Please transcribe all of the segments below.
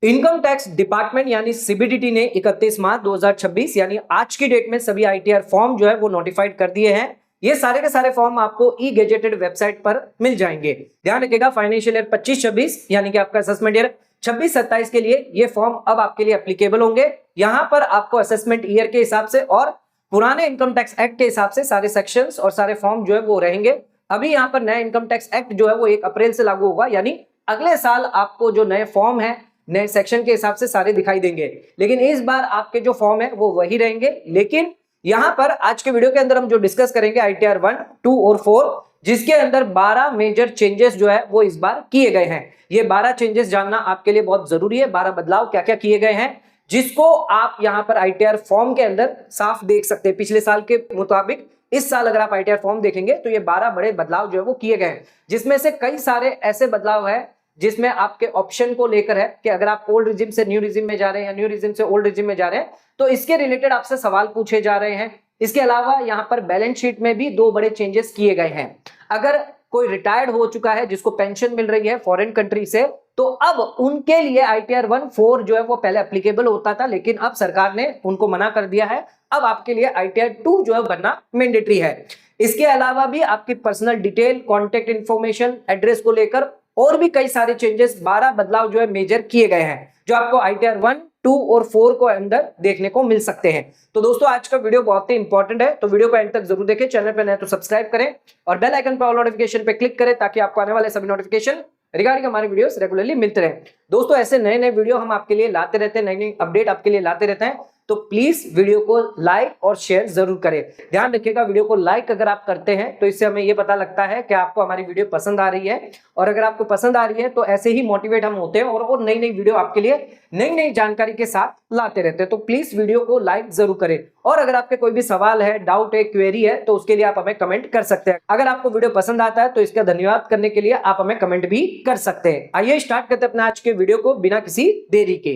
Income tax department यानी CBDT ने 31 मार्च 2026 यानी आज की डेट में सभी आईटीआर फॉर्म जो है वो नोटिफाइड कर दिए हैं। ये सारे के सारे फॉर्म आपको ई गेजेटेड वेबसाइट पर मिल जाएंगे। ध्यान रखिएगा, फाइनेंशियल ईयर 25-26 यानी कि आपका असेसमेंट ईयर 26-27 के लिए ये फॉर्म अब आपके लिए एप्लीकेबल होंगे। यहां पर आपको असेसमेंट ईयर के हिसाब से और पुराने इनकम टैक्स एक्ट के हिसाब से सारे सेक्शंस और सारे फॉर्म जो है वो रहेंगे। अभी यहाँ पर नया इनकम टैक्स एक्ट जो है वो 1 अप्रैल से लागू होगा, यानी अगले साल आपको जो नए फॉर्म है नए सेक्शन के हिसाब से सारे दिखाई देंगे। लेकिन इस बार आपके जो फॉर्म है वो वही रहेंगे। लेकिन यहां पर आज के वीडियो के अंदर हम जो डिस्कस करेंगे आईटीआर 1, 2 और 4, जिसके अंदर 12 मेजर चेंजेस जो है वो इस बार किए गए हैं। ये 12 चेंजेस जानना आपके लिए बहुत जरूरी है। 12 बदलाव क्या क्या किए गए हैं, जिसको आप यहां पर आईटीआर फॉर्म के अंदर साफ देख सकते हैं। पिछले साल के मुताबिक इस साल अगर आप आईटीआर फॉर्म देखेंगे तो ये 12 बड़े बदलाव जो है वो किए गए हैं, जिसमें से कई सारे ऐसे बदलाव है जिसमें आपके ऑप्शन को लेकर है कि अगर आप ओल्ड रिजिम से न्यू रिजिम में जा रहे हैं या न्यू रिजिम से ओल्ड रिजिम में जा रहे हैं तो इसके रिलेटेड आपसे सवाल पूछे जा रहे हैं। इसके अलावा यहां पर बैलेंस शीट में भी 2 बड़े चेंजेस किए गए हैं। अगर कोई रिटायर्ड हो चुका है जिसको पेंशन मिल रही है फॉरेन कंट्री से, तो अब उनके लिए आईटीआर 1, 4 जो है वो पहले एप्लीकेबल होता था, लेकिन अब सरकार ने उनको मना कर दिया है। अब आपके लिए आईटीआर 2 जो है बनना मैंडेटरी है। इसके अलावा भी आपकी personal detail, contact information, address को लेकर और भी कई सारे चेंजेस, 12 बदलाव जो है मेजर किए गए हैं, जो आपको आईटीआर 1, 2 और 4 को अंदर देखने को मिल सकते हैं। तो दोस्तों आज का वीडियो बहुत ही इंपॉर्टेंट है, तो वीडियो को एंड तक जरूर देखें। चैनल पे नए तो सब्सक्राइब करें और बेल आइकन पर ऑल नोटिफिकेशन पे क्लिक करें ताकि आपको आने वाले सभी नोटिफिकेशन रिगार्डिंग हमारे वीडियोस रेगुलरली मिलते रहे। दोस्तों ऐसे नए नए वीडियो हम आपके लिए लाते रहते हैं, नई नई अपडेट आपके लिए लाते रहते हैं, तो प्लीज वीडियो को लाइक और शेयर जरूर करें। ध्यान रखिएगा, वीडियो को लाइक अगर आप करते हैं तो इससे हमें यह पता लगता है कि आपको हमारी वीडियो पसंद आ रही है, और अगर आपको पसंद आ रही है तो ऐसे ही मोटिवेट हम होते हैं और नई नई वीडियो आपके लिए नई नई जानकारी के साथ लाते रहते हैं। तो प्लीज वीडियो को लाइक जरूर करें, और अगर आपके कोई भी सवाल है, डाउट है, क्वेरी है तो उसके लिए आप हमें कमेंट कर सकते हैं। अगर आपको वीडियो पसंद आता है तो इसका धन्यवाद करने के लिए आप हमें कमेंट भी कर सकते हैं। आइए स्टार्ट करते हैं अपने आज के वीडियो को बिना किसी देरी के।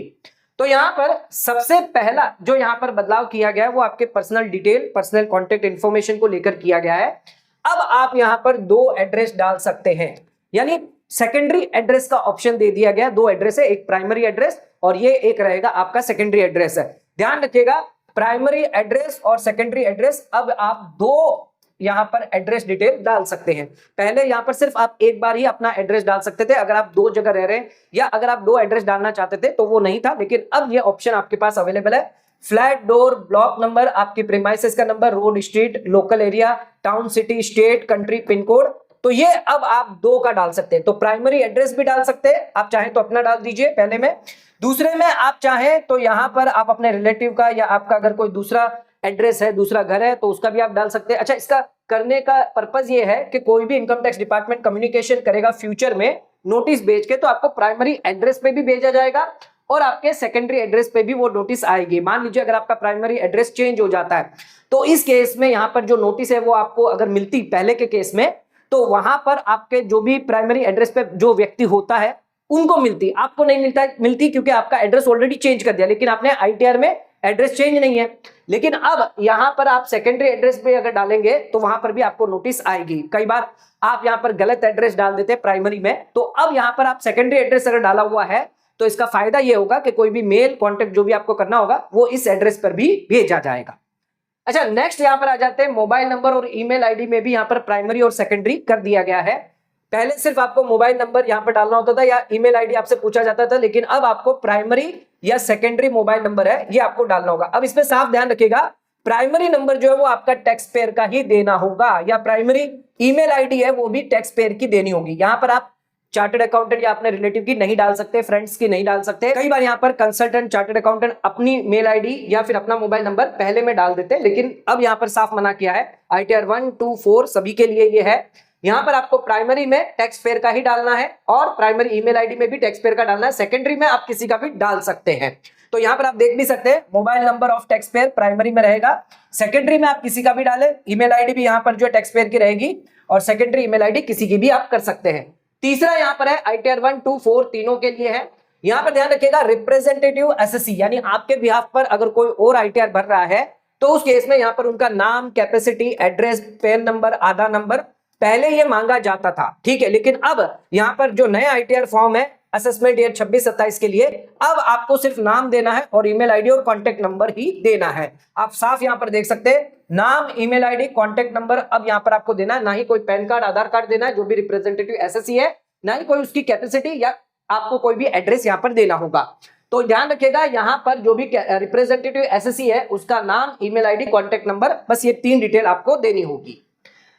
तो यहां पर सबसे पहला जो यहां पर बदलाव किया गया है वो आपके personal detail, personal contact information को लेकर किया गया है। अब आप यहां पर 2 एड्रेस डाल सकते हैं, यानी सेकेंडरी एड्रेस का ऑप्शन दे दिया गया। 2 एड्रेस है, एक प्राइमरी एड्रेस और ये एक रहेगा आपका सेकेंडरी एड्रेस है। ध्यान रखिएगा, प्राइमरी एड्रेस और सेकेंडरी एड्रेस, अब आप 2 यहां पर एड्रेस डिटेल डाल सकते हैं। पहले यहां पर सिर्फ आप एक बार ही अपना एड्रेस डाल सकते थे अगर आप 2 जगह रह रहे हैं, या अगर आप 2 एड्रेस डालना चाहते थे तो वो नहीं था, लेकिन अब ये ऑप्शन आपके पास अवेलेबल है। फ्लैट डोर, ब्लॉक नंबर, आपकी प्रीमाइसेस का number, road, street, local area, town, city, state, country, pin code, तो ये अब आप 2 का डाल सकते हैं। तो प्राइमरी एड्रेस भी डाल सकते हैं, आप चाहें तो अपना डाल दीजिए पहले में। दूसरे में आप चाहें तो यहां पर आप अपने रिलेटिव का या आपका अगर कोई दूसरा एड्रेस है, दूसरा घर है, तो उसका भी आप डाल सकते हैं। अच्छा, इसका करने का पर्पस ये है कि कोई भी इनकम टैक्स डिपार्टमेंट कम्युनिकेशन करेगा फ्यूचर में नोटिस भेज के, तो आपको प्राइमरी एड्रेस पे भी भेजा जाएगा और आपके सेकेंडरी एड्रेस पे भी वो नोटिस आएगी। मान लीजिए अगर आपका प्राइमरी एड्रेस चेंज हो जाता है तो इस केस में यहां पर जो नोटिस है वो आपको अगर मिलती पहले के केस में, तो वहां पर आपके जो भी प्राइमरी एड्रेस पे जो व्यक्ति होता है उनको मिलती, आपको नहीं मिलती क्योंकि आपका एड्रेस ऑलरेडी चेंज कर दिया, लेकिन आपने आईटीआर में एड्रेस चेंज नहीं है। लेकिन अब यहां पर आप सेकेंडरी एड्रेस पे अगर डालेंगे तो वहां पर भी आपको नोटिस आएगी। कई बार आप यहां पर गलत एड्रेस डाल देते हैं प्राइमरी में, तो अब यहां पर आप सेकेंडरी एड्रेस अगर डाला हुआ है तो इसका फायदा यह होगा कि कोई भी मेल कॉन्टेक्ट जो भी आपको करना होगा वो इस एड्रेस पर भी भेजा जाएगा। अच्छा, नेक्स्ट यहां पर आ जाते हैं मोबाइल नंबर और ईमेल आईडी में भी यहां पर प्राइमरी और सेकेंडरी कर दिया गया है। पहले सिर्फ आपको मोबाइल नंबर यहां पर डालना होता था या ईमेल आईडी आपसे पूछा जाता था, लेकिन अब आपको प्राइमरी या सेकेंडरी मोबाइल नंबर है ये आपको डालना होगा। अब इसमें साफ ध्यान रखिएगा, प्राइमरी नंबर जो है वो आपका टैक्स पेयर का ही देना होगा, या प्राइमरी ईमेल आईडी है वो भी टैक्स पेयर की देनी होगी। यहां पर आप चार्टर्ड अकाउंटेंट या अपने रिलेटिव की नहीं डाल सकते, फ्रेंड्स की नहीं डाल सकते। कई बार यहाँ पर कंसल्टेंट, चार्टर्ड अकाउंटेंट अपनी मेल आईडी या फिर अपना मोबाइल नंबर पहले में डाल देते हैं, लेकिन अब यहाँ पर साफ मना किया है। आईटीआर 1, 2, 4 सभी के लिए ये है। यहां पर आपको प्राइमरी में टैक्स पेयर का ही डालना है और प्राइमरी ईमेल आईडी में भी टैक्स पेयर का डालना है। सेकेंडरी में आप किसी का भी डाल सकते हैं। तो यहां पर आप देख भी सकते हैं, mobile number of tax payer primary में रहेगा, सेकेंडरी में आप किसी का भी डालें, ईमेल आईडी भी यहां पर जो टैक्स पेयर की रहेगी और सेकेंडरी ईमेल आईडी किसी की भी आप कर सकते हैं। तीसरा यहां पर है आईटीआर 1, 2, 4 तीनों के लिए है। यहां पर ध्यान रखिएगा, रिप्रेजेंटेटिव एसएससी यानी आपके बिहाफ पर अगर कोई और आईटीआर भर रहा है तो उस केस में यहां पर उनका नाम, कैपेसिटी, एड्रेस, पैन नंबर, आधार नंबर पहले ये मांगा जाता था, ठीक है। लेकिन अब यहां पर जो नया आईटीआर फॉर्म है असेसमेंट ईयर 26-27 के लिए। अब आपको सिर्फ नाम देना है और ईमेल आईडी और कॉन्टेक्ट नंबर ही देना है। आप साफ यहां पर देख सकते हैं, नाम, ईमेल आईडी, कॉन्टेक्ट नंबर अब यहां पर आपको देना है। ना ही कोई पैन कार्ड, आधार कार्ड देना है जो भी रिप्रेजेंटेटिव एसएससी है, ना ही कोई उसकी कैपेसिटी, या आपको कोई भी एड्रेस यहां पर देना होगा। तो ध्यान रखिएगा, यहां पर जो भी रिप्रेजेंटेटिव एसएससी है उसका नाम, ईमेल आईडी, कॉन्टेक्ट नंबर, बस ये 3 डिटेल आपको देनी होगी।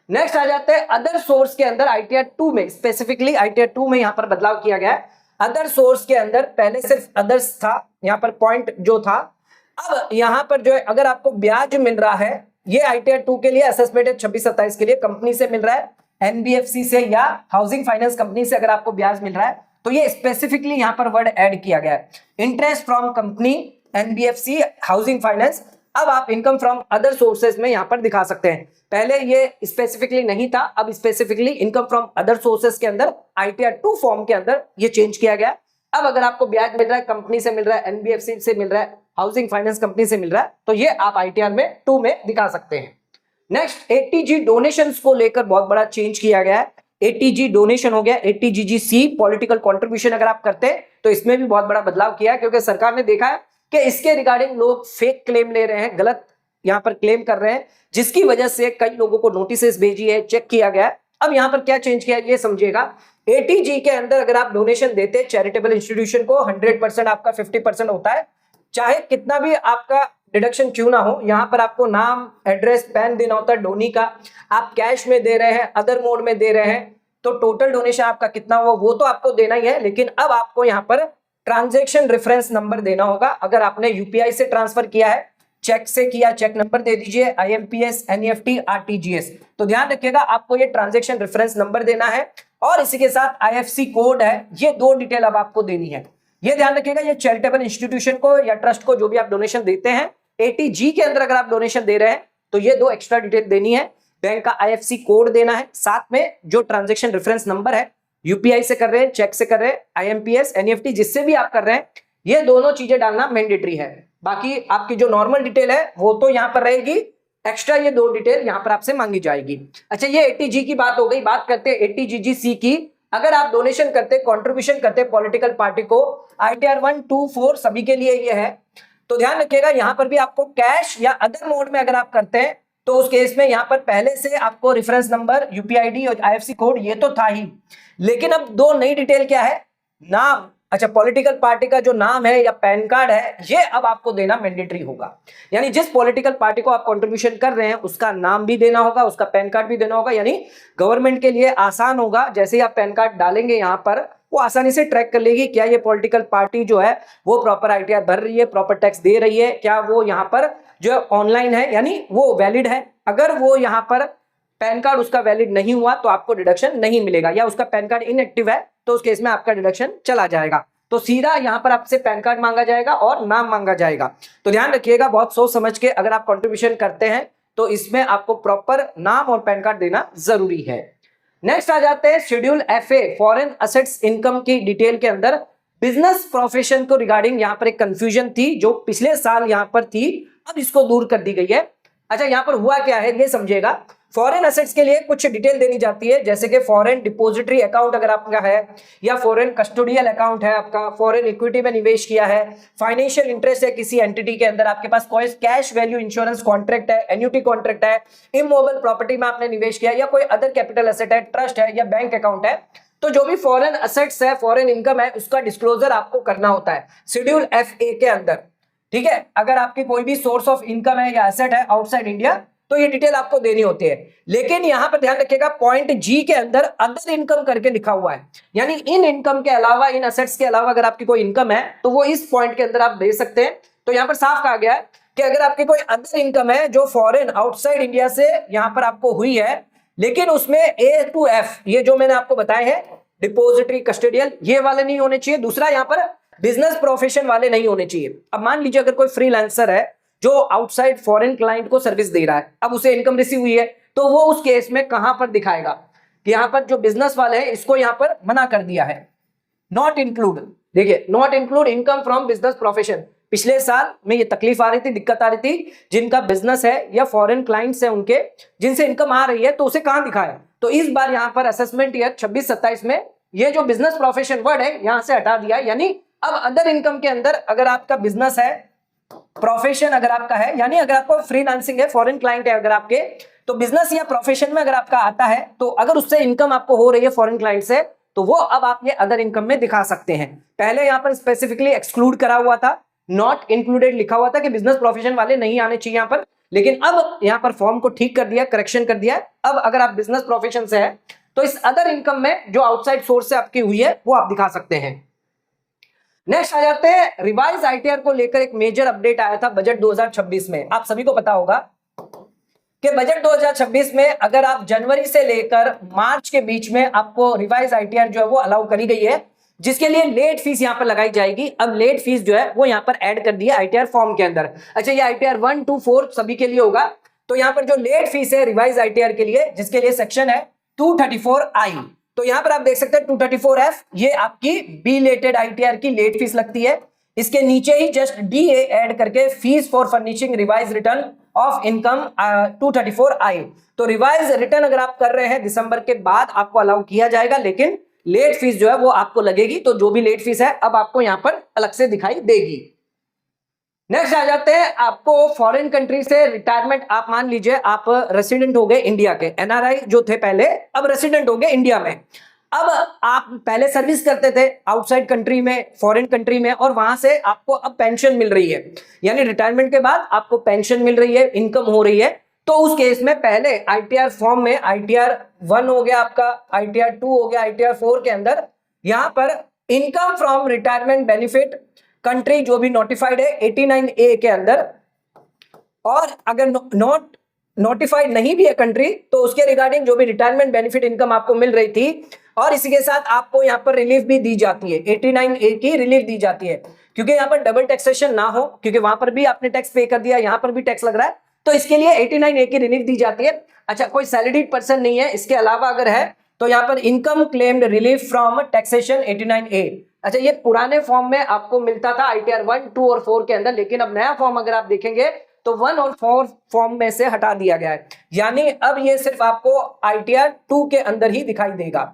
नेक्स्ट आ जाते हैं अदर सोर्स के अंदर आईटीआर 2 में, स्पेसिफिकली आईटीआर 2 में यहां पर बदलाव किया गया है। अदर सोर्स के अंदर पहले सिर्फ अदर्स था, यहां पर पॉइंट जो था, अब यहां पर जो है अगर आपको ब्याज मिल रहा है, ये आईटीआर 2 के लिए असेसमेंट 26-27 के लिए कंपनी से मिल रहा है, एनबीएफसी से या हाउसिंग फाइनेंस कंपनी से अगर आपको ब्याज मिल रहा है, तो ये स्पेसिफिकली यहां पर वर्ड ऐड किया गया है, interest from company, NBFC, housing finance. अब आप इनकम फ्रॉम अदर सोर्सेज में यहां पर दिखा सकते हैं। पहले ये स्पेसिफिकली नहीं था, अब specifically income from other sources के अंदर आईटीआर 2 फॉर्म के अंदर ये चेंज किया गया। अब अगर आपको ब्याज मिल रहा है, कंपनी से मिल रहा है, एनबीएफसी से मिल रहा है, हाउसिंग फाइनेंस कंपनी से मिल रहा है, तो ये आप आईटीआर में 2 में दिखा सकते हैं। नेक्स्ट, एटीजी डोनेशंस को लेकर बहुत बड़ा चेंज किया गया है। एटीजी डोनेशन हो गया एटीजीजीसी, पॉलिटिकल कंट्रीब्यूशन अगर आप करते हैं तो इसमें भी बहुत बड़ा बदलाव किया है, क्योंकि सरकार ने देखा है कि इसके रिगार्डिंग लोग फेक क्लेम ले रहे हैं, गलत यहां पर क्लेम कर रहे हैं, जिसकी वजह से कई लोगों को नोटिस भेजी है, चेक किया गया है। अब यहां पर क्या चेंज किया है ये समझिएगा। एटीजी के अंदर अगर आप डोनेशन देते हैं चैरिटेबल इंस्टीट्यूशन को, 100% आपका 50% होता है, चाहे कितना भी आपका डिडक्शन क्यों ना हो। यहां पर आपको नाम, एड्रेस, पैन देना होता है डोनी का। आप कैश में दे रहे हैं, अदर मोड में दे रहे हैं, तो टोटल डोनेशन आपका कितना हुआ वो तो आपको देना ही है, लेकिन अब आपको यहां पर ट्रांजैक्शन रेफरेंस नंबर देना होगा। अगर आपने यूपीआई से ट्रांसफर किया है, चेक से किया, चेक नंबर दे दीजिए, आईएमपीएस, एनईएफटी, आरटीजीएस, तो ध्यान रखिएगा आपको ये ट्रांजैक्शन रेफरेंस नंबर देना है, और इसी के साथ आईएफसी कोड है। ये 2 डिटेल अब आपको देनी है। ये ध्यान रखिएगा, ये चैरिटेबल इंस्टीट्यूशन को या ट्रस्ट को जो भी आप डोनेशन देते हैं, एटीजी के अंदर अगर आप डोनेशन दे रहे हैं तो ये 2 एक्स्ट्रा डिटेल देनी है। बैंक का आईएफसी कोड देना है, साथ में जो ट्रांजैक्शन रेफरेंस नंबर है, यूपीआई से कर रहे हैं, चेक से कर रहे हैं, आईएमपीएस, एनईएफटी, जिससे भी आप कर रहे हैं, ये दोनों चीजें डालना मैंडेटरी है। बाकी आपकी जो नॉर्मल डिटेल है वो तो यहां पर रहेगी, एक्स्ट्रा ये 2 डिटेल यहां पर आपसे मांगी जाएगी। अच्छा, ये एटीजी की बात हो गई। बात करते हैं एटीजीजीसी की। अगर आप डोनेशन करते, कंट्रीब्यूशन करते पॉलिटिकल पार्टी को, आईटीआर 1, 2, 4 सभी के लिए ये है, तो ध्यान रखिएगा यहां पर भी आपको कैश या अदर मोड में अगर आप करते हैं तो उस केस में यहां पर पहले से आपको रेफरेंस नंबर, यूपीआईडी और आईएफसी कोड ये तो था ही, लेकिन अब 2 नई डिटेल क्या है, नाम। अच्छा, पॉलिटिकल पार्टी का जो नाम है या पैन कार्ड है, ये अब आपको देना मैंडेटरी होगा। यानी जिस पॉलिटिकल पार्टी को आप कंट्रीब्यूशन कर रहे हैं उसका नाम भी देना होगा, उसका पैन कार्ड भी देना होगा। यानी गवर्नमेंट के लिए आसान होगा, जैसे ही आप पैन कार्ड डालेंगे यहां पर, वो आसानी से ट्रैक कर लेगी क्या ये पॉलिटिकल पार्टी जो है वो प्रॉपर आईटीआर भर रही है, प्रॉपर टैक्स दे रही है, क्या वो यहाँ पर जो ऑनलाइन है यानी वो वैलिड है। अगर वो यहाँ पर पैन कार्ड उसका वैलिड नहीं हुआ तो आपको डिडक्शन नहीं मिलेगा, या उसका पैन कार्ड इनएक्टिव है तो उस केस में आपका डिडक्शन चला जाएगा। तो सीधा यहां पर आपसे पैन कार्ड मांगा जाएगा और नाम मांगा जाएगा। तो ध्यान रखिएगा, बहुत सोच समझ के अगर आप कंट्रीब्यूशन करते हैं तो इसमें आपको प्रॉपर नाम और पैन कार्ड देना जरूरी है। नेक्स्ट आ जाते हैं schedule FA, foreign assets income की डिटेल के अंदर बिजनेस प्रोफेशन को रिगार्डिंग यहां पर एक कंफ्यूजन थी जो पिछले साल यहां पर थी, अब इसको दूर कर दी गई है। अच्छा, यहां पर हुआ क्या है ये समझिएगा। फॉरेन असेट्स के लिए कुछ डिटेल देनी जाती है, जैसे कि फॉरेन डिपॉजिटरी अकाउंट अगर आपका है, या फॉरेन कस्टोडियल अकाउंट है आपका, फॉरेन इक्विटी में निवेश किया है, फाइनेंशियल इंटरेस्ट है किसी एंटिटी के अंदर, आपके पास कोई कैश वैल्यू इंश्योरेंस कॉन्ट्रैक्ट है, एन्युटी कॉन्ट्रैक्ट है, इमूवेबल प्रॉपर्टी में आपने निवेश किया, या कोई अदर कैपिटल एसेट है, ट्रस्ट है या बैंक अकाउंट है, तो जो भी फॉरेन असेट्स है, फॉरेन इनकम है, उसका डिस्क्लोजर आपको करना होता है शेड्यूल एफए के अंदर। ठीक है, अगर आपकी कोई भी सोर्स ऑफ इनकम है या एसेट है आउटसाइड इंडिया तो ये डिटेल आपको देनी होती है। लेकिन यहां पर ध्यान रखिएगा, पॉइंट जी के अंदर अदर इनकम करके लिखा हुआ है, यानी इन इनकम के अलावा, इन असेट्स के अलावा अगर आपकी कोई इनकम है तो वो इस पॉइंट के अंदर आप दे सकते हैं। तो यहां पर साफ कहा गया है कि अगर आपकी कोई अदर इनकम है जो फॉरेन आउटसाइड इंडिया से यहां पर आपको हुई है, लेकिन उसमें ए टू एफ ये जो मैंने आपको बताए हैं, डिपॉजिटरी, कस्टोडियल, ये वाले नहीं होने चाहिए। दूसरा, यहां पर बिजनेस प्रोफेशन वाले नहीं होने चाहिए। अब मान लीजिए अगर कोई फ्रीलांसर है जो आउटसाइड फॉरेन क्लाइंट को सर्विस दे रहा है, अब उसे इनकम रिसीव हुई है, तो वो उस केस में कहां पर दिखाएगा कि यहां पर जो बिजनेस वाले हैं इसको यहां पर मना कर दिया है, नॉट इंक्लूड। देखिए, not include income from business profession. पिछले साल में ये तकलीफ आ रही थी, दिक्कत आ रही थी, जिनका बिजनेस है या फॉरेन क्लाइंट्स है उनके जिनसे इनकम आ रही है, तो उसे कहां दिखाए। तो इस बार यहां पर असेसमेंट ईयर 26-27 में ये जो बिजनेस प्रोफेशन वर्ड है यहां से हटा दिया है, यानी अब अदर इनकम के अंदर अगर आपका बिजनेस है, प्रोफेशन अगर आपका है, यानी अगर आपको फ्रीलांसिंग है, फॉरेन क्लाइंट है अगर आपके, तो बिजनेस या प्रोफेशन में अगर आपका आता है तो अगर उससे इनकम आपको हो रही है फॉरेन क्लाइंट से, तो वो अब आप ये अदर इनकम में दिखा सकते हैं। पहले यहां पर स्पेसिफिकली एक्सक्लूड करा हुआ था, नॉट इंक्लूडेड लिखा हुआ था कि बिजनेस प्रोफेशन वाले नहीं आने चाहिए यहां पर, लेकिन अब यहां पर फॉर्म को ठीक कर दिया, करेक्शन कर दिया। अब अगर आप बिजनेस प्रोफेशन से है तो इस अदर इनकम में जो आउटसाइड सोर्स से आपकी हुई है वो आप दिखा सकते हैं। नेक्स्ट आ जाते हैं, रिवाइज आईटीआर को लेकर एक मेजर अपडेट आया था बजट 2026 में। आप सभी को पता होगा कि बजट 2026 में अगर आप जनवरी से लेकर मार्च के बीच में आपको रिवाइज आईटीआर जो है वो अलाउ करी गई है, जिसके लिए लेट फीस यहां पर लगाई जाएगी। अब लेट फीस जो है वो यहां पर ऐड कर दिया आईटीआर फॉर्म के अंदर। अच्छा, ये आईटीआर 1, 2, 4 सभी के लिए होगा। तो यहां पर जो लेट फीस है रिवाइज आईटीआर के लिए, जिसके लिए सेक्शन है 234I, तो यहां पर आप देख सकते हैं 234F, ये आपकी बिलेटेड आईटीआर की लेट फीस लगती है। इसके नीचे ही जस्ट DA ऐड करके fees for furnishing revise return of income 234I। तो रिवाइज रिटर्न अगर आप कर रहे हैं दिसंबर के बाद आपको अलाउ किया जाएगा, लेकिन लेट फीस जो है वो आपको लगेगी। तो जो भी लेट फीस है अब आपको यहां पर अलग से दिखाई देगी। नेक्स्ट आ जाते हैं, आपको फॉरेन कंट्री से रिटायरमेंट, आप मान लीजिए आप रेसिडेंट हो गए इंडिया के, एनआरआई जो थे पहले अब रेसिडेंट हो गए इंडिया में। अब आप पहले सर्विस करते थे आउटसाइड कंट्री में, फॉरेन कंट्री में, और वहां से आपको अब पेंशन मिल रही है, यानी रिटायरमेंट के बाद आपको पेंशन मिल रही है, इनकम हो रही है। तो उस केस में पहले आईटीआर फॉर्म में आईटीआर 1 हो गया आपका, आईटीआर 2 हो गया, आईटीआर 4 के अंदर यहां पर income from retirement benefit country जो भी नोटिफाइड है 89A के अंदर, और अगर नॉट नोटिफाइड नहीं भी है कंट्री तो उसके रिगार्डिंग जो भी रिटायरमेंट बेनिफिट इनकम आपको मिल रही थी, और इसी के साथ आपको यहां पर रिलीफ भी दी जाती है, 89A की रिलीफ दी जाती है, क्योंकि यहां पर डबल टैक्सेशन ना हो, क्योंकि वहां पर भी आपने टैक्स पे कर दिया, यहां पर भी टैक्स लग रहा है, तो इसके लिए 89A की रिलीफ दी जाती है। अच्छा, कोई सैलरीड पर्सन नहीं है, इसके अलावा अगर है तो यहां पर income claimed relief from taxation 89A। अच्छा, ये पुराने फॉर्म में आपको मिलता था आईटीआर 1, 2 और 4 के अंदर, लेकिन अब नया फॉर्म अगर आप देखेंगे तो 1 और 4 फॉर्म में से हटा दिया गया है, यानी अब ये सिर्फ आपको आईटीआर 2 के अंदर ही दिखाई देगा।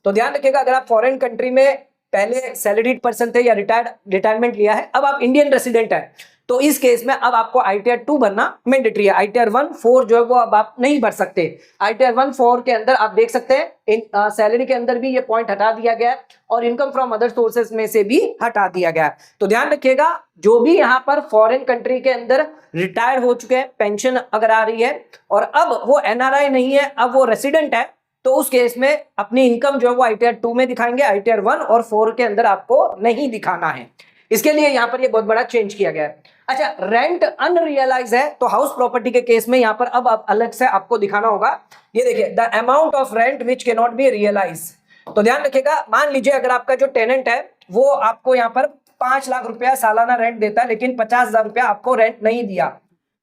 तो ध्यान रखिएगा, अगर आप फॉरेन कंट्री में पहले सैलरीड पर्सन थे या रिटायरमेंट लिया है, अब आप इंडियन रेसिडेंट है, तो इस केस में अब आपको आईटीआर 2 भरना मैंडेटरी है। आईटीआर 1, 4 जो है वो अब आप नहीं भर सकते। आईटीआर 1, 4 के अंदर आप देख सकते हैं सैलरी के अंदर भी ये पॉइंट हटा दिया गया है, और इनकम फ्रॉम अदर सोर्सेज में से भी हटा दिया गया है। तो ध्यान रखिएगा, जो भी यहाँ पर फॉरेन कंट्री के अंदर रिटायर हो चुके हैं, पेंशन अगर आ रही है और अब वो एनआरआई नहीं है, अब वो रेसिडेंट है, तो उस केस में अपनी इनकम जो है वो आईटीआर 2 में दिखाएंगे, आईटीआर 1 और 4 के अंदर आपको नहीं दिखाना है। इसके लिए यहां पर ये बहुत बड़ा चेंज किया गया है। अच्छा, रेंट अनरियलाइज है तो हाउस प्रॉपर्टी के केस में यहां पर अब अलग से आपको दिखाना होगा। ये देखिए, the amount of rent which can not be realize. तो ध्यान रखिएगा, मान लीजिए अगर आपका जो टेनेंट है वो आपको यहां पर 5 लाख रुपया सालाना रेंट देता है, लेकिन 50,000 रुपया आपको रेंट नहीं दिया,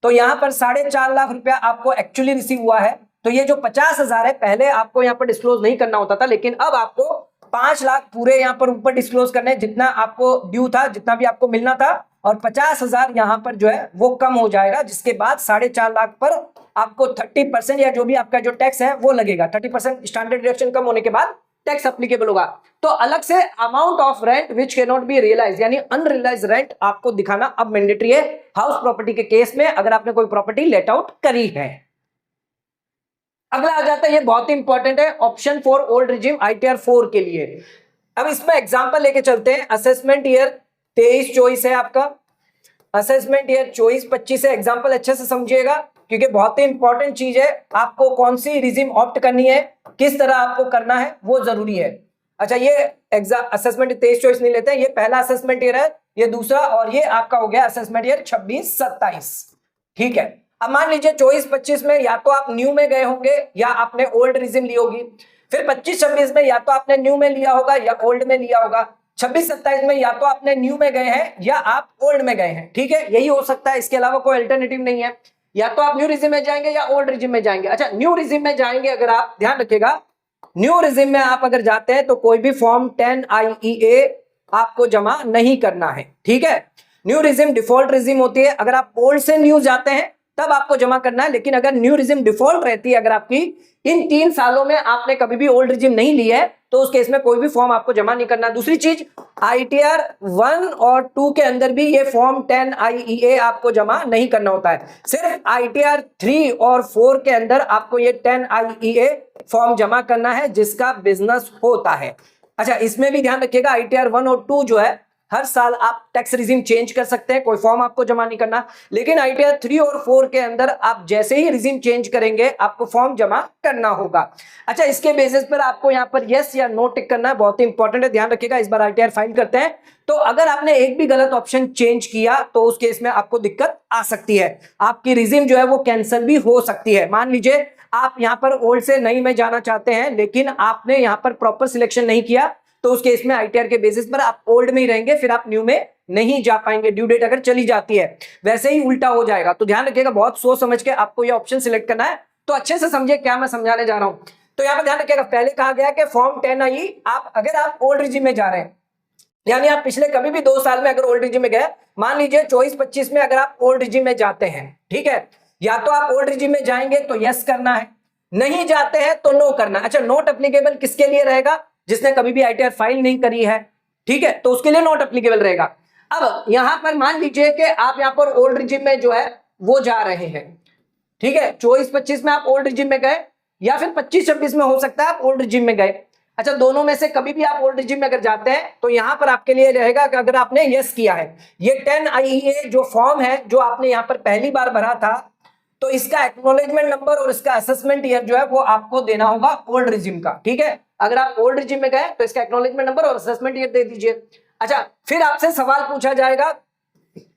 तो यहां पर 4.5 लाख रुपया आपको एक्चुअली रिसीव हुआ है। तो ये जो 50,000 है पहले आपको यहां पर डिस्क्लोज नहीं करना होता था, लेकिन अब आपको 5 लाख पूरे यहां पर ऊपर डिस्क्लोज करने, जितना आपको ड्यू था, जितना भी आपको मिलना था, और 50,000 यहां पर जो है वो कम हो जाएगा, जिसके बाद 4.5 लाख पर आपको 30% या जो भी आपका जो टैक्स है वो लगेगा। 30% स्टैंडर्ड डिडक्शन कम होने के बाद टैक्स एप्लीकेबल होगा। तो अलग से amount of rent which can not be realize, यानी अनरियलाइज रेंट आपको दिखाना अब मैंडेटरी है हाउस प्रॉपर्टी के केस में, अगर आपने कोई प्रॉपर्टी लेट आउट करी है। अगला आ जाता है, ये बहुत ही इंपॉर्टेंट है, option for old regime ITR 4 के लिए। अब इसमें एग्जांपल लेके चलते हैं। असेसमेंट ईयर 23-24 है आपका, असेसमेंट ईयर 24-25 है। एग्जांपल अच्छे से समझिएगा, क्योंकि बहुत ही इंपॉर्टेंट चीज है, आपको कौन सी रिजिम ऑप्ट करनी है, किस तरह आपको करना है, वो जरूरी है। अच्छा, ये असेसमेंट 23-24 नहीं लेते हैं, ये पहला असेसमेंट ईयर है, ये दूसरा, और ये आपका हो गया असेसमेंट ईयर 26-27। ठीक है, अब मान लीजिए 24-25 में या तो आप न्यू में गए होंगे या आपने ओल्ड रिजिम ली होगी, फिर 25-26 में या तो आपने न्यू में लिया होगा या ओल्ड में लिया होगा, 26-27 में या तो आपने न्यू में गए हैं या आप ओल्ड में गए हैं। ठीक है, यही हो सकता है, इसके अलावा कोई अल्टरनेटिव नहीं है, या तो आप न्यू रिजिम में जाएंगे या ओल्ड रिजिम में जाएंगे। अच्छा, न्यू रिजिम में जाएंगे अगर आप, ध्यान रखिएगा, न्यू रिजिम में आप अगर जाते हैं तो कोई भी फॉर्म 10IEA आपको जमा नहीं करना है। ठीक है, न्यू रिजिम डिफॉल्ट रिजिम होती है। अगर आप ओल्ड से न्यू जाते हैं तब आपको जमा करना है। लेकिन अगर न्यू रिजिम डिफॉल्ट रहती है, अगर आपकी इन 3 सालों में आपने कभी भी ओल्ड रिजिम नहीं ली है, तो उस केस में कोई भी फॉर्म आपको जमा नहीं करना। दूसरी चीज, ITR 1 और 2 के अंदर भी ये फॉर्म 10 IEA आपको जमा नहीं करना होता है। सिर्फ ITR 3 और 4 के अंदर आपको ये 10 IEA फॉर्म जमा करना है जिसका बिजनेस होता है। अच्छा, इसमें भी ध्यान रखिएगा, ITR 1 और 2 जो है हर साल आप टैक्स रिजीम चेंज कर सकते हैं, कोई फॉर्म आपको जमा नहीं करना। लेकिन ITR 3 और 4 के अंदर आप जैसे ही रिजीम चेंज करेंगे आपको फॉर्म जमा करना होगा। अच्छा, इसके बेसिस पर आपको यहाँ पर यस या नो टिक करना है, बहुत ही इंपॉर्टेंट है, ध्यान रखिएगा। इस बार ITR फाइल करते हैं तो अगर आपने एक भी गलत ऑप्शन चेंज किया तो उस केस में आपको दिक्कत आ सकती है, आपकी रिजीम जो है वो कैंसिल भी हो सकती है। मान लीजिए आप यहाँ पर ओल्ड से नई में जाना चाहते हैं, लेकिन आपने यहाँ पर प्रॉपर सिलेक्शन नहीं किया, तो उस केस में ITR के बेसिस पर आप ओल्ड में ही रहेंगे, फिर आप न्यू में नहीं जा पाएंगे, ड्यू डेट अगर चली जाती है। वैसे ही उल्टा हो जाएगा, तो ध्यान रखिएगा, बहुत सोच समझ के आपको ये ऑप्शन सिलेक्ट करना है। तो अच्छे से समझिए क्या मैं समझाने जा रहा हूं। तो यहाँ पर ध्यान रखिएगा, पहले कहा गया कि फॉर्म 10 आई आप अगर आप ओल्ड रिजिम में जा रहे हैं, यानी आप पिछले कभी भी 2 साल में अगर ओल्ड रिजिम में गए, मान लीजिए 24-25 में अगर आप ओल्ड रिजिम में जाते हैं, ठीक है, या तो आप ओल्ड रिजिम में जाएंगे तो यस करना है, नहीं जाते हैं तो नो करना। अच्छा, नॉट एप्लीकेबल किसके लिए रहेगा? जिसने कभी भी ITR फाइल नहीं करी है, ठीक है, तो उसके लिए नॉट एप्लीकेबल रहेगा। अब यहां पर मान लीजिए कि आप यहां पर ओल्ड रिजिम में जो है वो जा रहे हैं, ठीक है, 24-25 में आप ओल्ड रिजिम में गए, या फिर 25-26 में हो सकता है आप ओल्ड रिजिम में गए। अच्छा, दोनों में से कभी भी आप ओल्ड रिजिम में अगर जाते हैं तो यहां पर आपके लिए रहेगा कि अगर आपने यस किया है, ये 10 IEA जो फॉर्म है जो आपने यहां पर पहली बार भरा था, तो इसका एक्नॉलेजमेंट नंबर और इसका असेसमेंट ईयर जो है वो आपको देना होगा ओल्ड रिजिम का, ठीक है। अगर आप ओल्ड रिजिम में गए तो इसका एक्नॉलेजमेंट नंबर और असेसमेंट ईयर दे दीजिए। अच्छा, फिर आपसे सवाल पूछा जाएगा,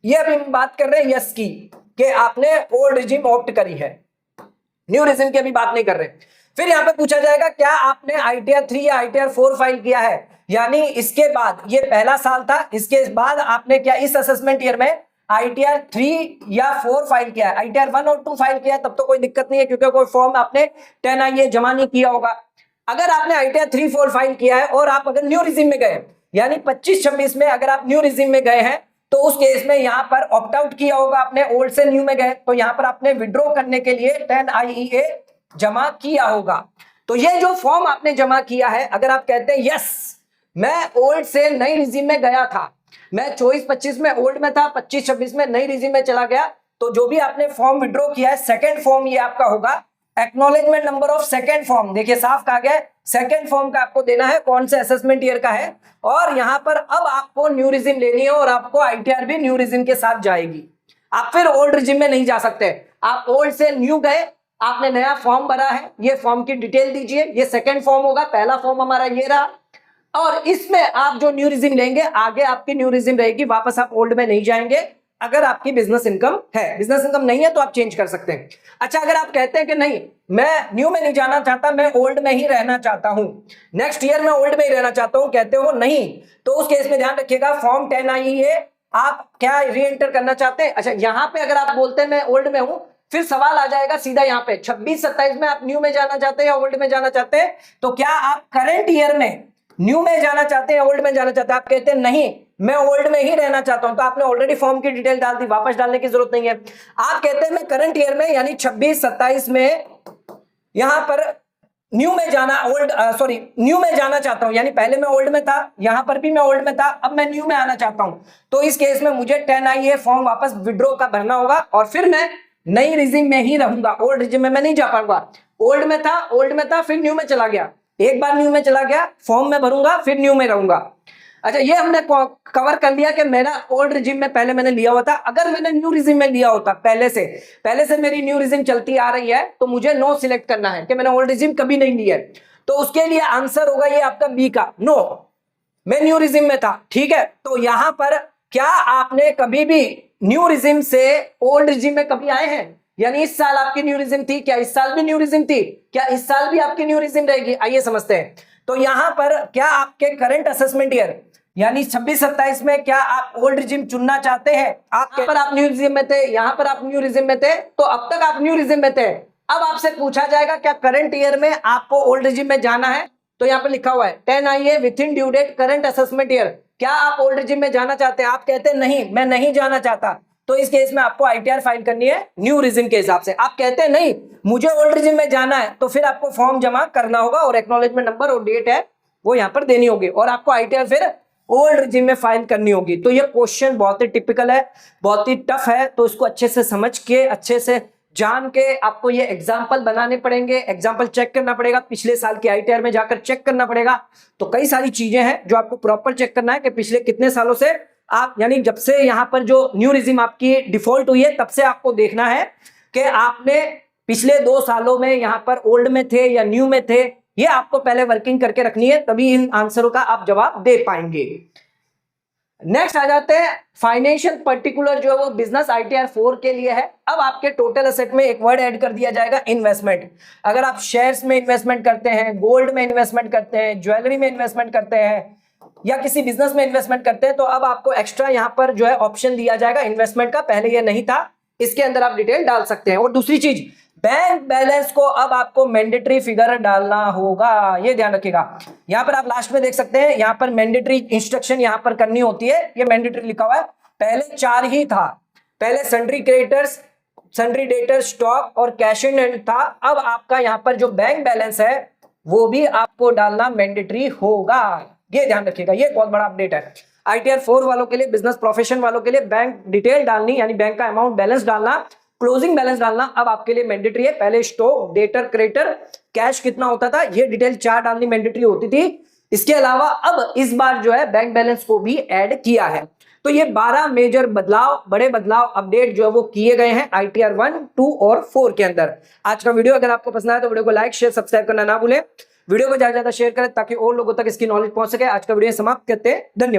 ये अभी हम बात कर रहे हैं यस की, कि आपने ओल्ड रिजिम ऑप्ट करी है, न्यू रिजिम की अभी बात नहीं कर रहे। फिर यहाँ पे पूछा जाएगा क्या आपने ITR 3 या ITR 4 फाइल किया है, यानी इसके बाद, ये पहला साल था, इसके बाद आपने क्या इस असेसमेंट ईयर में ITR 3 या 4 फाइल किया है, ITR 1 और 2 फाइल किया है, तब तो कोई दिक्कत नहीं है क्योंकि कोई फॉर्म आपने 10 IEA जमा नहीं किया होगा। अगर आपने ITR 3, 4 फाइल किया है और आप अगर न्यू रिजिम में गए, यानी 25-26 में अगर आप न्यू रिजिम में गए हैं, तो उस केस में यहां पर ऑप्ट आउट किया होगा आपने, ओल्ड से न्यू में गए, तो यहां पर आपने विड्रॉ करने के लिए 10 IEA जमा किया होगा। तो ये जो फॉर्म आपने जमा किया है, अगर आप कहते हैं यस मैं ओल्ड से नई रिजिम में गया था, मैं 24-25 में ओल्ड में था, 25-26 में नई रिजिम में चला गया, तो जो भी आपने फॉर्म विड्रॉ किया है, सेकंड फॉर्म ये आपका होगा, acknowledgement number of second form, देखिए साफ कहा गया है, सेकंड फॉर्म का आपको देना है, कौन से असेसमेंट ईयर का है, और यहां पर अब आपको न्यू रिजिम लेनी है और आपको ITR भी न्यू रिजिम के साथ जाएगी। आप फिर ओल्ड रिजिम में नहीं जा सकते, आप ओल्ड से न्यू गए, आपने नया फॉर्म भरा है, ये फॉर्म की डिटेल दीजिए, ये सेकंड फॉर्म होगा, पहला फॉर्म हमारा ये रहा, और इसमें आप जो न्यू रिजिम लेंगे, आगे आपकी न्यू रिजिम रहेगी, वापस आप ओल्ड में नहीं जाएंगे। अगर आपकी बिजनेस इनकम है, बिजनेस इनकम नहीं है तो आप चेंज कर सकते हैं। अच्छा, अगर आप कहते हैं कि नहीं मैं न्यू में नहीं जाना चाहता, मैं ओल्ड में ही रहना चाहता हूं, नेक्स्ट ईयर में ओल्ड में ही रहना चाहता हूं, कहते हो नहीं, तो उस केस में ध्यान रखिएगा, फॉर्म 10 IEA आप क्या री एंटर करना चाहते हैं। अच्छा, यहां पे अगर आप बोलते हैं मैं ओल्ड में हूं, फिर सवाल आ जाएगा सीधा यहाँ पे 26-27 में आप न्यू में जाना चाहते हैं या ओल्ड में जाना चाहते हैं, तो क्या आप करंट ईयर में न्यू में जाना चाहते हैं, ओल्ड में जाना चाहते हैं? आप कहते हैं नहीं मैं ओल्ड में ही रहना चाहता हूं, तो आपने ऑलरेडी फॉर्म की डिटेल डाल दी, वापस डालने की जरूरत नहीं है। आप कहते हैं मैं करंट ईयर में यानी 26-27 में यहां पर न्यू में जाना, न्यू में जाना चाहता हूं, यानी पहले मैं ओल्ड में था, यहां पर भी मैं ओल्ड में था, अब मैं न्यू में आना चाहता हूं, तो इस केस में मुझे 10 IEA फॉर्म वापस विड्रॉ का भरना होगा और फिर मैं नई रिजिम में ही रहूंगा, ओल्ड रिजिम में मैं नहीं जा पाऊंगा। ओल्ड में था फिर न्यू में चला गया, एक बार न्यू में चला गया, फॉर्म में भरूंगा, फिर न्यू में रहूंगा। अच्छा, ये हमने कवर कर लिया कि मेरा ओल्ड रिजिम में पहले मैंने लिया हुआ था। अगर मैंने न्यू रिजिम में लिया होता, पहले से मेरी न्यू रिजिम चलती आ रही है, तो मुझे नो सिलेक्ट करना है कि मैंने ओल्ड रिजिम कभी नहीं लिया है, तो उसके लिए आंसर होगा ये आपका बी का, नो मैं न्यू रिजिम में था, ठीक है। तो यहां पर क्या आपने कभी भी न्यू रिजिम से ओल्ड रिजिम में कभी आए हैं, यानी इस साल आपकी न्यू रिजिम थी, क्या इस साल भी न्यू रिजिम थी, क्या इस साल भी आपकी न्यू रिजिम रहेगी? आइए समझते हैं। तो यहां पर क्या आपके करंट असेसमेंट ईयर यानी 26-27 में क्या आप ओल्ड रिजिम चुनना चाहते हैं? आप न्यू रिजिम में थे, यहां पर आप न्यू रिजिम में थे, तो अब तक आप न्यू रिजिम में थे। अब आपसे पूछा जाएगा क्या करंट ईयर में आपको ओल्ड रिजिम में जाना है, तो यहां पर लिखा हुआ है 10 IEA within due date current assessment year, क्या आप ओल्ड रिजिम में जाना चाहते हैं? आप कहते हैं नहीं मैं नहीं जाना चाहता, तो इस केस में आपको आईटीआर फाइल करनी है न्यू रिजिम के हिसाब से। आप कहते हैं नहीं मुझे ओल्ड रिजिम में जाना है, तो फिर आपको फॉर्म जमा करना होगा और एक्नॉलेजमेंट नंबर और डेट है वो यहाँ पर देनी होगी और आपको आईटीआर फिर ओल्ड रिजिम में फाइल करनी होगी। तो ये क्वेश्चन बहुत ही टिपिकल है, बहुत ही टफ है, तो इसको अच्छे से समझ के अच्छे से जान के आपको ये एग्जाम्पल बनाने पड़ेंगे, एग्जाम्पल चेक करना पड़ेगा, पिछले साल के आईटीआर में जाकर चेक करना पड़ेगा। तो कई सारी चीजें हैं जो आपको प्रॉपर चेक करना है कि पिछले कितने सालों से आप, यानी जब से यहां पर जो न्यू रिजिम आपकी डिफॉल्ट हुई है तब से आपको देखना है कि आपने पिछले 2 सालों में यहां पर ओल्ड में थे या न्यू में थे। ये आपको पहले वर्किंग करके रखनी है, तभी इन आंसरों का आप जवाब दे पाएंगे। नेक्स्ट आ जाते हैं फाइनेंशियल पर्टिकुलर, जो है वो बिजनेस आईटीआर 4 के लिए है। अब आपके टोटल एसेट में एक वर्ड ऐड कर दिया जाएगा इन्वेस्टमेंट। अगर आप शेयर्स में इन्वेस्टमेंट करते हैं, गोल्ड में इन्वेस्टमेंट करते हैं, ज्वेलरी में इन्वेस्टमेंट करते हैं या किसी बिजनेस में इन्वेस्टमेंट करते हैं, तो अब आपको एक्स्ट्रा यहां पर जो है ऑप्शन दिया जाएगा इन्वेस्टमेंट का, पहले ये नहीं था, इसके अंदर आप डिटेल डाल सकते हैं। और दूसरी चीज, बैंक बैलेंस को अब आपको मैंडेटरी फिगर डालना होगा, ये ध्यान रखिएगा। यहां पर आप लास्ट में देख सकते हैं, यहां पर मैंडेटरी इंस्ट्रक्शन यहां पर करनी होती है, ये मैंडेटरी लिखा हुआ है। पहले 4 ही था, पहले sundry creditors, sundry debtors, stock और कैश इन हैंड था। अब आपका यहां पर जो बैंक बैलेंस है वो भी आपको डालना मैंडेटरी होगा, ये ध्यान रखिएगा। ये बहुत बड़ा अपडेट है आईटीआर 4 वालों के लिए, बिजनेस प्रोफेशन वालों के लिए। बैंक डिटेल डालनी, यानी बैंक का अमाउंट बैलेंस डालना, क्लोजिंग बैलेंस डालना अब आपके लिए मैंडेटरी है। पहले स्टॉक, डेटर, क्रेडिटर, कैश कितना होता था, ये डिटेल 4 डालनी मैंडेटरी होती थी। इसके अलावा अब इस बार जो है बैंक बैलेंस को भी ऐड किया है। तो ये 12 मेजर बदलाव, बड़े बदलाव, अपडेट जो है वो किए गए हैं आईटीआर 1, 2 और 4 के अंदर। आज का वीडियो अगर आपको पसंद आया तो वीडियो को लाइक, शेयर, सब्सक्राइब करना ना भूलें। वीडियो को ज्यादा से ज्यादा शेयर करें ताकि और लोगों तक इसकी नॉलेज पहुंच सके। आज का वीडियो समाप्त करते हैं, धन्यवाद।